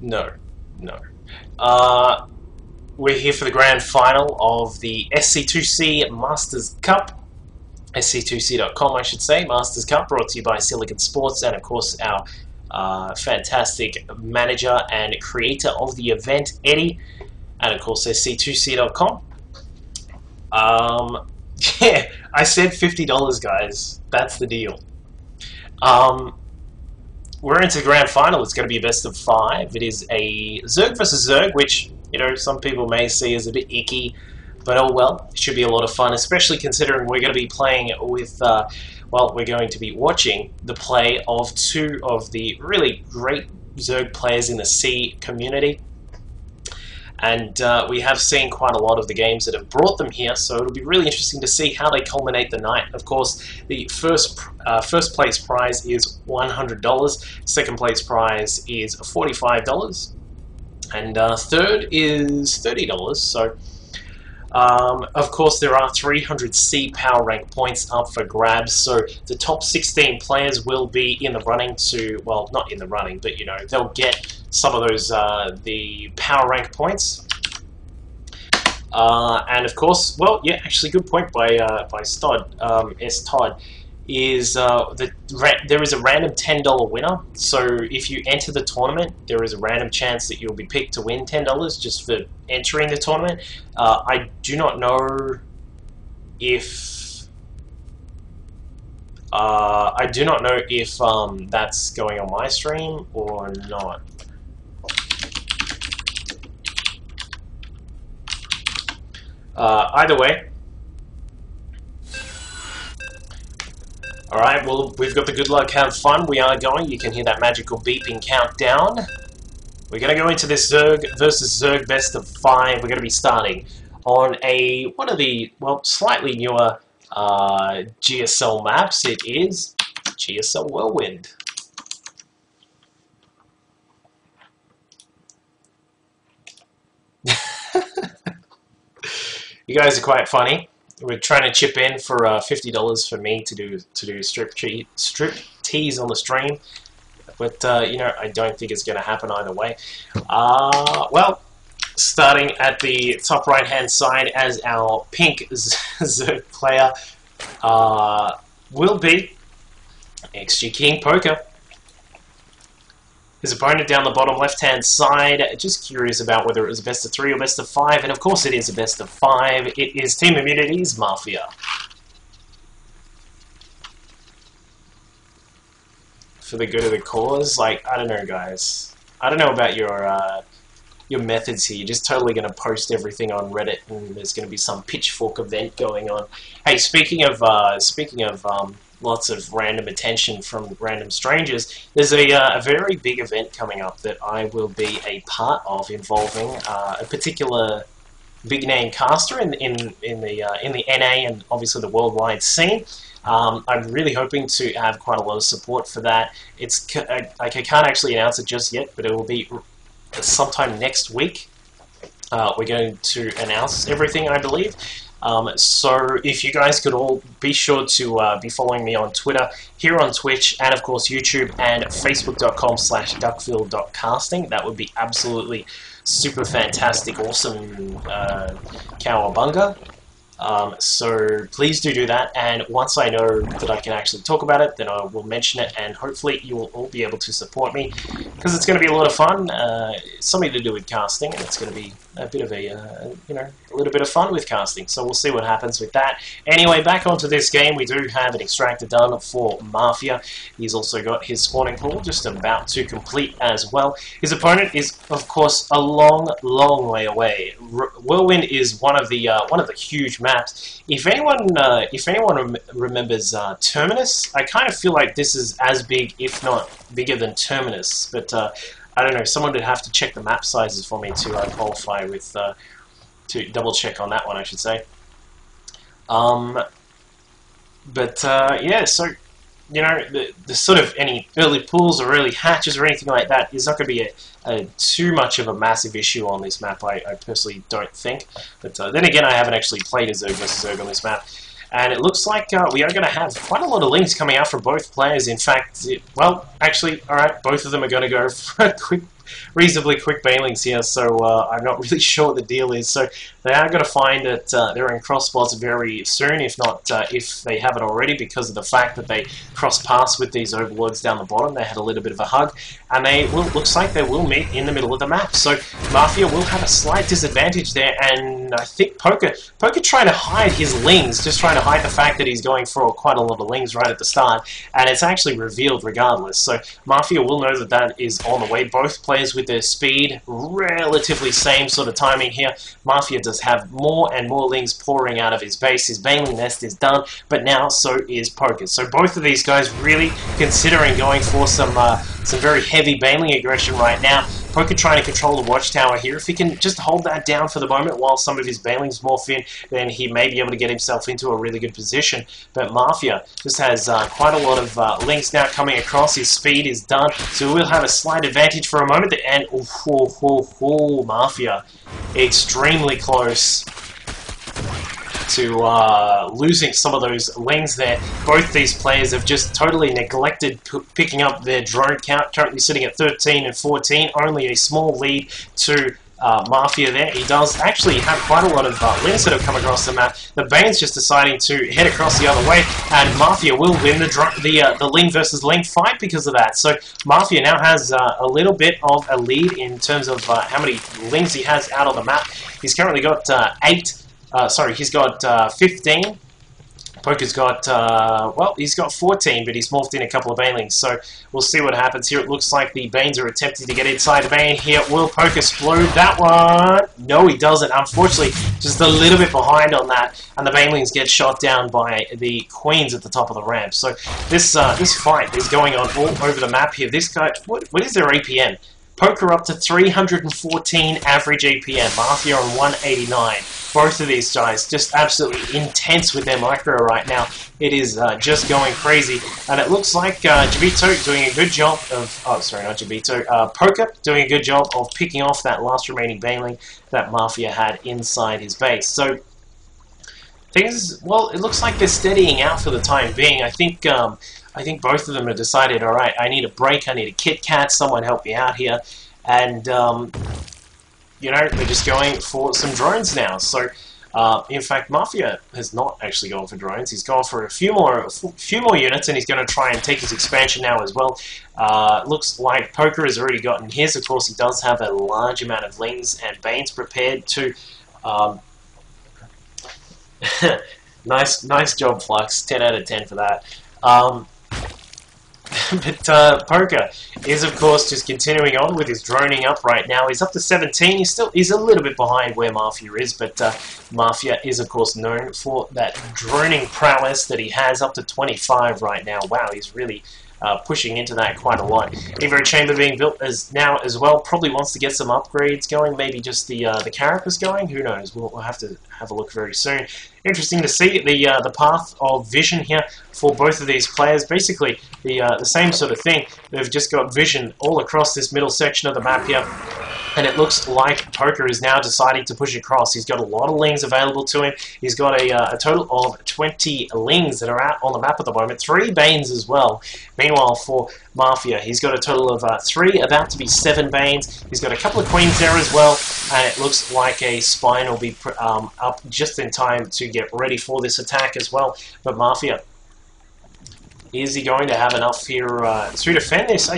No, no. We're here for the grand final of the SC2C Masters Cup. SC2C.com, I should say. Masters Cup, brought to you by Silicon Sports, and of course our fantastic manager and creator of the event, Eddie, and of course SC2C.com. Yeah, I said $50, guys. That's the deal. We're into the grand final. It's going to be a best of 5. It is a Zerg versus Zerg, which, you know, some people may see as a bit icky, but oh well. It should be a lot of fun, especially considering we're going to be playing with, well, we're going to be watching the play of 2 of the really great Zerg players in the C community. And we have seen quite a lot of the games that have brought them here, so it'll be really interesting to see how they culminate the night. Of course, the first place prize is $100, second place prize is $45, and third is $30. So, of course, there are 300 C power rank points up for grabs, so the top 16 players will be in the running to, well, not in the running, but, you know, they'll get some of those, the power rank points. And of course, well, yeah, actually, good point by Stod, Todd, is there is a random $10 winner. So if you enter the tournament, there is a random chance that you'll be picked to win $10 just for entering the tournament. I do not know if that's going on my stream or not. Either way. Alright, well, we've got the good luck, have fun. We are going. You can hear that magical beeping countdown. We're going to go into this Zerg versus Zerg best of 5. We're going to be starting on one of the, well, slightly newer GSL maps. It is GSL Whirlwind. You guys are quite funny. We're trying to chip in for $50 for me to do strip tease on the stream, but you know, I don't think it's going to happen either way. Well, starting at the top right hand side as our pink Zerg player will be xGKingPoker. His opponent down the bottom left-hand side, just curious about whether it was a best of 3 or best of 5, and of course it is a best of 5. It is Team Immunity's Mafia. For the good of the cause, like, I don't know, guys. I don't know about your methods here. You're just totally going to post everything on Reddit, and there's going to be some pitchfork event going on. Hey, speaking of lots of random attention from random strangers, there's a very big event coming up that I will be a part of, involving a particular big name caster in the NA and obviously the worldwide scene. I'm really hoping to have quite a lot of support for that. It's like, I can't actually announce it just yet, but it will be sometime next week. We're going to announce everything, I believe. So if you guys could all be sure to be following me on Twitter, here on Twitch, and of course YouTube and facebook.com/duckville.casting. That would be absolutely super fantastic, awesome, cowabunga. So please do that, and once I know that I can actually talk about it, then I will mention it, and hopefully you will all be able to support me, because it's going to be a lot of fun. Something to do with casting, and it's going to be a bit of a, you know, a little bit of fun with casting, so we'll see what happens with that. Anyway, back onto this game, we do have an extractor done for Mafia. He's also got his spawning pool just about to complete as well. His opponent is, of course, a long, long way away. Whirlwind is one of the huge maps. If anyone remembers Terminus, I kind of feel like this is as big, if not bigger than Terminus, but I don't know, someone would have to check the map sizes for me to qualify with, to double check on that one, I should say. Yeah, so, you know, the sort of any early pools or early hatches or anything like that is not going to be too much of a massive issue on this map, I personally don't think. But then again, I haven't actually played a Zerg vs Zerg on this map. And it looks like we are going to have quite a lot of links coming out from both players. In fact, well, actually, alright, both of them are going to go for a quick reasonably quick banelings here, so I'm not really sure what the deal is. So they are going to find that they're in cross spots very soon, if not if they haven't already, because of the fact that they cross paths with these overlords down the bottom. They had a little bit of a hug, and they will, looks like they will meet in the middle of the map. So Mafia will have a slight disadvantage there, and I think Poker trying to hide his lings, just trying to hide the fact that he's going for quite a lot of lings right at the start, and it's actually revealed regardless. So Mafia will know that that is on the way. Both players with their speed, relatively same sort of timing here. Mafia does have more and more lings pouring out of his base. His baneling nest is done, but now so is Poker. So both of these guys really considering going for some very heavy baneling aggression right now. Poker trying to control the watchtower here. If he can just hold that down for the moment while some of his banelings morph in, then he may be able to get himself into a really good position. But Mafia just has quite a lot of links now coming across. His speed is done, so we'll have a slight advantage for a moment. And Mafia extremely close to losing some of those lings there. Both these players have just totally neglected picking up their drone count, currently sitting at 13 and 14, only a small lead to Mafia there. He does actually have quite a lot of lings that have come across the map. The Bane's just deciding to head across the other way, and Mafia will win the ling versus ling fight because of that. So Mafia now has a little bit of a lead in terms of how many lings he has out on the map. He's currently got he's got 15. Poker's got, well, he's got 14, but he's morphed in a couple of banelings, so we'll see what happens here. It looks like the Banes are attempting to get inside the Bane here. Will Poker explode that one? No, he doesn't. Unfortunately, just a little bit behind on that, and the banelings get shot down by the Queens at the top of the ramp. So this fight is going on all over the map here. This guy, what is their APM? Poker up to 314 average APM, Mafia on 189. Both of these guys just absolutely intense with their micro right now. It is just going crazy, and it looks like Jabito doing a good job of, oh sorry, not Jabito, Poker doing a good job of picking off that last remaining baneling that Mafia had inside his base. So things, well, it looks like they're steadying out for the time being. I think both of them have decided, all right, I need a break, I need a Kit Kat, someone help me out here, and you know, they're just going for some drones now. So, in fact, Mafia has not actually gone for drones. He's gone for a few more units, and he's going to try and take his expansion now as well. Looks like Poker has already gotten his. Of course, he does have a large amount of lings and Banes prepared to. Nice job, Flux. 10 out of 10 for that. But Poker is, of course, just continuing on with his droning up right now. He's up to 17. He's a little bit behind where Mafia is, but Mafia is, of course, known for that droning prowess that he has, up to 25 right now. Wow, he's really pushing into that quite a lot. Evo Chamber being built now as well. Probably wants to get some upgrades going. Maybe just the Carapace going. Who knows? We'll have to have a look very soon. Interesting to see the path of vision here for both of these players. Basically, the same sort of thing. They've just got vision all across this middle section of the map here. And it looks like Poker is now deciding to push across. He's got a lot of lings available to him. He's got a total of 20 lings that are out on the map at the moment. 3 Banes as well. Meanwhile, for Mafia, he's got a total of 3, about to be 7 Banes. He's got a couple of Queens there as well. And it looks like a Spine will be up just in time to get ready for this attack as well. But Mafia, is he going to have enough here to defend this?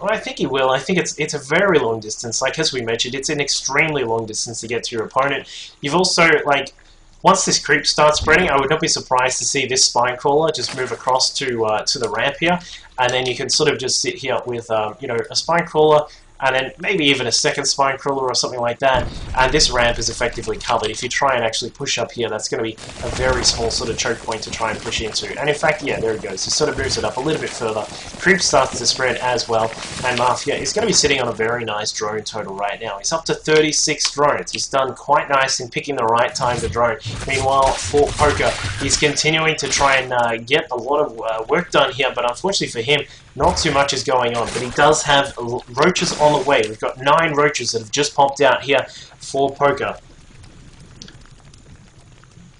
Well, I think he will. I think it's a very long distance. Like, as we mentioned, it's an extremely long distance to get to your opponent. You've also, like, once this creep starts spreading, I would not be surprised to see this Spine Crawler just move across to the ramp here, and then you can sort of just sit here with, you know, a Spine Crawler, and then maybe even a second Spine Crawler or something like that, and this ramp is effectively covered. If you try and actually push up here, that's going to be a very small sort of choke point to try and push into. And in fact, yeah, there it goes. He sort of moves it up a little bit further. Creep starts to spread as well, and Mafia is going to be sitting on a very nice drone total right now. He's up to 36 drones. He's done quite nice in picking the right time to drone. Meanwhile, for Poker, he's continuing to try and get a lot of work done here, but unfortunately for him, not too much is going on, but he does have roaches on the way. We've got 9 roaches that have just popped out here for Poker.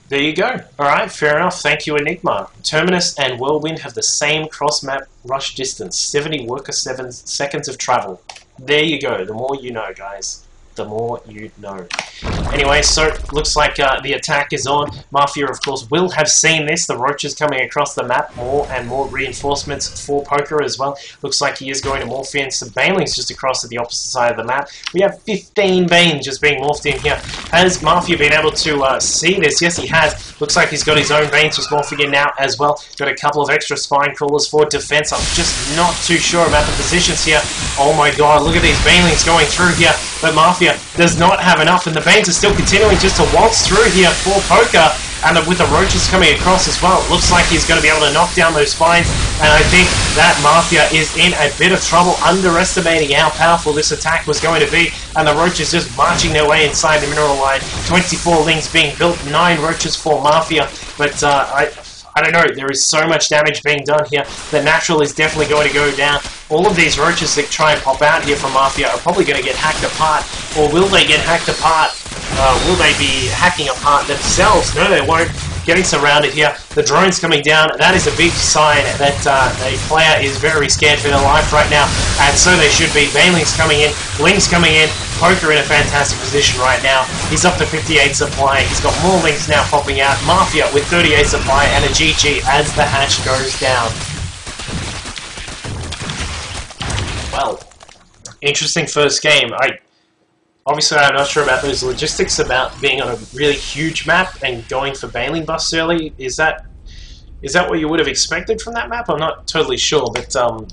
There you go. Alright, fair enough. Thank you, Enigma. Terminus and Whirlwind have the same cross-map rush distance, 70 worker seconds of travel. There you go. The more you know, guys. The more you know. Anyway, so looks like the attack is on. Mafia, of course, will have seen this. The roaches coming across the map. More and more reinforcements for Poker as well. Looks like he is going to morph in some banelings just across to the opposite side of the map. We have 15 banes just being morphed in here. Has Mafia been able to see this? Yes, he has. Looks like he's got his own banes just morphing in now as well. Got a couple of extra spine crawlers for defense. I'm just not too sure about the positions here. Oh my god, look at these banelings going through here. But Mafia does not have enough, and the banes are still continuing just to waltz through here for Poker. And with the roaches coming across as well, it looks like he's going to be able to knock down those spines. And I think that Mafia is in a bit of trouble, underestimating how powerful this attack was going to be. And the roaches just marching their way inside the mineral line. 24 lings being built, 9 roaches for Mafia. But I don't know, there is so much damage being done here. The natural is definitely going to go down. All of these roaches that try and pop out here from Mafia are probably going to get hacked apart. Or will they get hacked apart? Will they be hacking apart themselves? No, they won't. Getting surrounded here. The drone's coming down. That is a big sign that a player is very scared for their life right now. And so they should be. Banelings coming in. Lings coming in. Poker in a fantastic position right now. He's up to 58 supply. He's got more lings now popping out. Mafia with 38 supply and a GG as the hatch goes down. Well, interesting first game. Obviously, I'm not sure about those logistics about being on a really huge map and going for baneling busts early. Is that what you would have expected from that map? I'm not totally sure, but